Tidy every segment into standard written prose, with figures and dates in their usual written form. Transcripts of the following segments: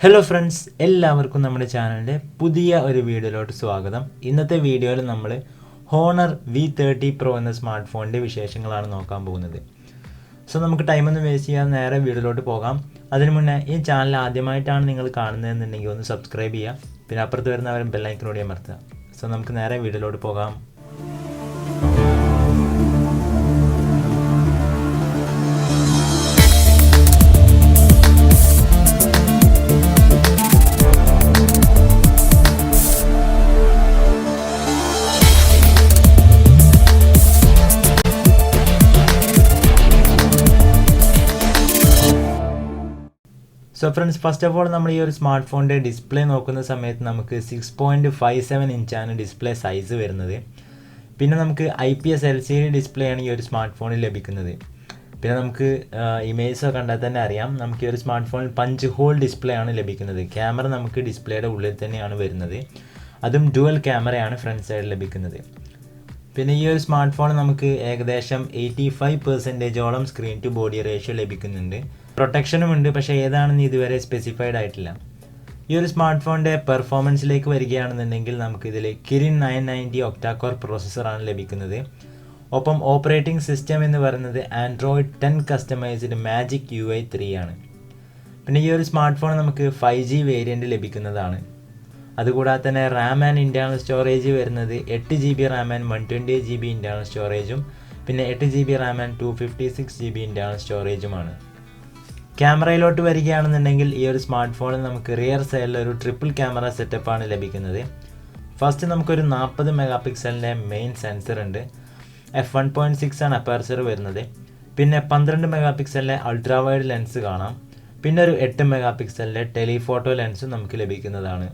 Hello friends, എല്ലാവർക്കും നമ്മുടെ ചാനലിൻ്റെ പുതിയ ഒരു വീഡിയോയിലോട്ട് സ്വാഗതം. ഇന്നത്തെ വീഡിയോയിൽ നമ്മൾ ഹോണർ V30 Pro എന്ന സ്മാർട്ട് ഫോണിൻ്റെ വിശേഷങ്ങളാണ് നോക്കാൻ പോകുന്നത്. സോ നമുക്ക് ടൈമൊന്നും വേസ്റ്റ് ചെയ്യാതെ നേരെ വീഡിയോയിലോട്ട് പോകാം. അതിനു മുന്നേ ഈ ചാനൽ ആദ്യമായിട്ടാണ് നിങ്ങൾ കാണുന്നതെന്നുണ്ടെങ്കിൽ ഒന്ന് സബ്സ്ക്രൈബ് ചെയ്യുക, പിന്നെ അപ്പുറത്ത് വരുന്നവരും ബെല്ലൈക്കനോട് അമർത്തുക. സോ നമുക്ക് നേരെ വീഡിയോയിലോട്ട് പോകാം. So friends, first of all നമ്മൾ ഈ ഒരു സ്മാർട്ട് ഫോണിൻ്റെ ഡിസ്പ്ലേ നോക്കുന്ന സമയത്ത് നമുക്ക് 6.57 ഇഞ്ചാണ് ഡിസ്പ്ലേ സൈസ് വരുന്നത്. പിന്നെ നമുക്ക് IPS LCD ഡിസ്പ്ലേ ആണ് ഈ ഒരു സ്മാർട്ട് ഫോണിൽ ലഭിക്കുന്നത്. പിന്നെ നമുക്ക് ഇമേജ് കണ്ടാൽ തന്നെ അറിയാം, നമുക്ക് ഈ ഒരു സ്മാർട്ട് ഫോണിൽ പഞ്ച് ഹോൾ ഡിസ്പ്ലേ ആണ് ലഭിക്കുന്നത്. ക്യാമറ നമുക്ക് ഡിസ്പ്ലേയുടെ ഉള്ളിൽ തന്നെയാണ് വരുന്നത്, അതും ഡുവൽ ക്യാമറയാണ് ഫ്രണ്ട് സൈഡിൽ ലഭിക്കുന്നത്. പിന്നെ ഈ ഒരു സ്മാർട്ട് ഫോൺ നമുക്ക് ഏകദേശം 85% സ്ക്രീൻ ടു ബോഡി റേഷ്യോ ലഭിക്കുന്നുണ്ട്. പ്രൊട്ടക്ഷനും ഉണ്ട്, പക്ഷേ ഏതാണെന്ന് ഇതുവരെ സ്പെസിഫൈഡ് ആയിട്ടില്ല. ഈ ഒരു സ്മാർട്ട് ഫോണിൻ്റെ പെർഫോമൻസിലേക്ക് വരികയാണെന്നുണ്ടെങ്കിൽ നമുക്കിതിൽ കിരിൻ 990 ഒക്ടാകോർ പ്രോസസ്സറാണ് ലഭിക്കുന്നത്. ഒപ്പം ഓപ്പറേറ്റിംഗ് സിസ്റ്റം എന്ന് പറയുന്നത് ആൻഡ്രോയിഡ് 10 കസ്റ്റമൈസ്ഡ് മാജിക് UI 3 ആണ്. പിന്നെ ഈ ഒരു സ്മാർട്ട് ഫോൺ നമുക്ക് 5G വേരിയൻറ്റ് ലഭിക്കുന്നതാണ്. അതുകൂടാതെ തന്നെ റാം ആൻഡ് ഇൻറ്റേർണൽ സ്റ്റോറേജ് വരുന്നത് 8GB RAM and 128GB internal സ്റ്റോറേജും പിന്നെ 8GB RAM and 256GB internal സ്റ്റോറേജുമാണ്. ക്യാമറയിലോട്ട് വരികയാണെന്നുണ്ടെങ്കിൽ ഈ ഒരു സ്മാർട്ട് ഫോണിൽ നമുക്ക് റിയർ സൈഡിൽ ഒരു ട്രിപ്പിൾ ക്യാമറ സെറ്റപ്പാണ് ലഭിക്കുന്നത്. ഫസ്റ്റ് നമുക്കൊരു 40 മെഗാപിക്സലിൻ്റെ മെയിൻ സെൻസർ ഉണ്ട്. f1.6 ആണ് അപ്പർച്ചർ വരുന്നത്. പിന്നെ 12 മെഗാപിക്സലിൻ്റെ അൾട്രാ വൈഡ് ലെൻസ് കാണാം. പിന്നെ ഒരു 8 മെഗാപിക്സലിൻ്റെ ടെലിഫോട്ടോ ലെൻസും നമുക്ക് ലഭിക്കുന്നതാണ്.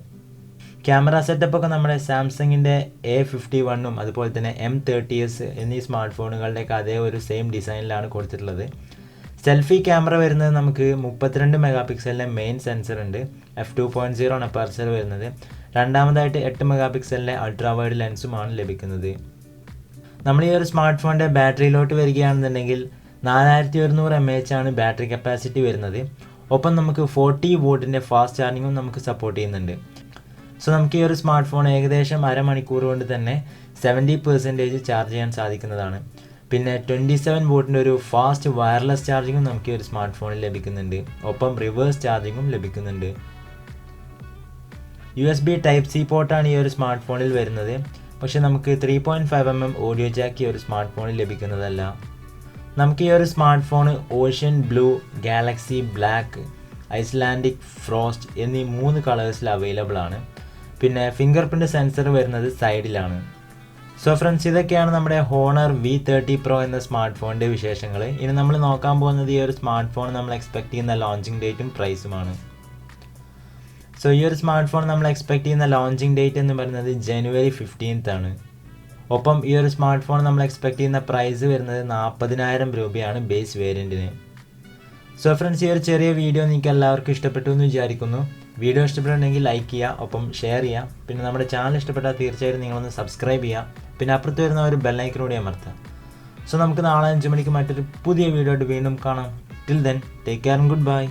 ക്യാമറ സെറ്റപ്പൊക്കെ നമ്മുടെ സാംസങ്ങിൻ്റെ A51ഉം അതുപോലെ തന്നെ M30s എന്നീ സ്മാർട്ട് ഫോണുകളുടെയൊക്കെ അതേ ഒരു സെയിം ഡിസൈനിലാണ് കൊടുത്തിട്ടുള്ളത്. സെൽഫി ക്യാമറ വരുന്നത് നമുക്ക് 32 മെഗാപിക്സലിൻ്റെ മെയിൻ സെൻസർ ഉണ്ട്. f2.0 ആണ് അപ്പർച്ചർ വരുന്നത്. രണ്ടാമതായിട്ട് 8 മെഗാപിക്സലിൻ്റെ അൾട്രാ വൈഡ് ലെൻസുമാണ് ലഭിക്കുന്നത്. നമ്മൾ ഈ ഒരു സ്മാർട്ട് ഫോണിൻ്റെ ബാറ്ററിയിലോട്ട് വരികയാണെന്നുണ്ടെങ്കിൽ 4100 mAh ആണ് ബാറ്ററി കപ്പാസിറ്റി വരുന്നത്. ഒപ്പം നമുക്ക് 40 വോട്ടിൻ്റെ ഫാസ്റ്റ് ചാർജിങ്ങും നമുക്ക് സപ്പോർട്ട് ചെയ്യുന്നുണ്ട്. സോ നമുക്ക് ഈ ഒരു സ്മാർട്ട് ഫോൺ ഏകദേശം അരമണിക്കൂർ കൊണ്ട് തന്നെ 70% ചാർജ് ചെയ്യാൻ സാധിക്കുന്നതാണ്. പിന്നെ 27 വോട്ടിൻ്റെ ഒരു ഫാസ്റ്റ് വയർലെസ് ചാർജിങ്ങും നമുക്ക് ഈ ഒരു സ്മാർട്ട് ഫോണിൽ ലഭിക്കുന്നുണ്ട്. ഒപ്പം റിവേഴ്സ് ചാർജിങ്ങും ലഭിക്കുന്നുണ്ട്. USB Type-C പോർട്ടാണ് ഈ ഒരു സ്മാർട്ട് ഫോണിൽ വരുന്നത്. പക്ഷേ നമുക്ക് 3.5mm ഓഡിയോ ജാക്ക് ഈ ഒരു സ്മാർട്ട് ഫോണിൽ ലഭിക്കുന്നതല്ല. നമുക്ക് ഈ ഒരു smart phone ocean blue, Galaxy black, Icelandic frost എന്നീ 3 കളേഴ്സിൽ അവൈലബിൾ ആണ്. പിന്നെ ഫിംഗർ പ്രിൻറ്റ് സെൻസർ വരുന്നത് സൈഡിലാണ്. സോ ഫ്രണ്ട്സ്, ഇതൊക്കെയാണ് നമ്മുടെ ഹോണർ V30 Pro എന്ന സ്മാർട്ട് ഫോണിൻ്റെ വിശേഷങ്ങൾ. ഇനി നമ്മൾ നോക്കാൻ പോകുന്നത് ഈ ഒരു സ്മാർട്ട് ഫോൺ നമ്മൾ എക്സ്പെക്ട് ചെയ്യുന്ന ലോഞ്ചിങ് ഡേറ്റും പ്രൈസുമാണ്. സോ ഈ ഒരു സ്മാർട്ട് ഫോൺ നമ്മൾ എക്സ്പെക്ട് ചെയ്യുന്ന ലോഞ്ചിങ് ഡേറ്റ് എന്ന് പറയുന്നത് January 15th ആണ്. ഒപ്പം ഈ ഒരു സ്മാർട്ട് ഫോൺ നമ്മൾ എക്സ്പെക്ട് ചെയ്യുന്ന പ്രൈസ് വരുന്നത് 40,000 രൂപയാണ് ബേസ് വേരിയൻറ്റിന്. സോ ഫ്രണ്ട്സ്, ഈ ഒരു ചെറിയ വീഡിയോ നിങ്ങൾക്ക് എല്ലാവർക്കും ഇഷ്ടപ്പെട്ടു എന്ന് വിചാരിക്കുന്നു. വീഡിയോ ഇഷ്ടപ്പെട്ടുണ്ടെങ്കിൽ ലൈക്ക് ചെയ്യുക, ഒപ്പം ഷെയർ ചെയ്യുക. പിന്നെ നമ്മുടെ ചാനൽ ഇഷ്ടപ്പെട്ടാൽ തീർച്ചയായിട്ടും നിങ്ങളൊന്ന് സബ്സ്ക്രൈബ് ചെയ്യുക, പിന്നെ അപ്പുറത്ത് വരുന്ന ഒരു ബെല്ലൈക്കനോട് അമർത്തുക. സോ നമുക്ക് നാളെ 5 മണിക്ക് മറ്റൊരു പുതിയ വീഡിയോ ആയിട്ട് വീണ്ടും കാണാം. Till then, take care and good bye.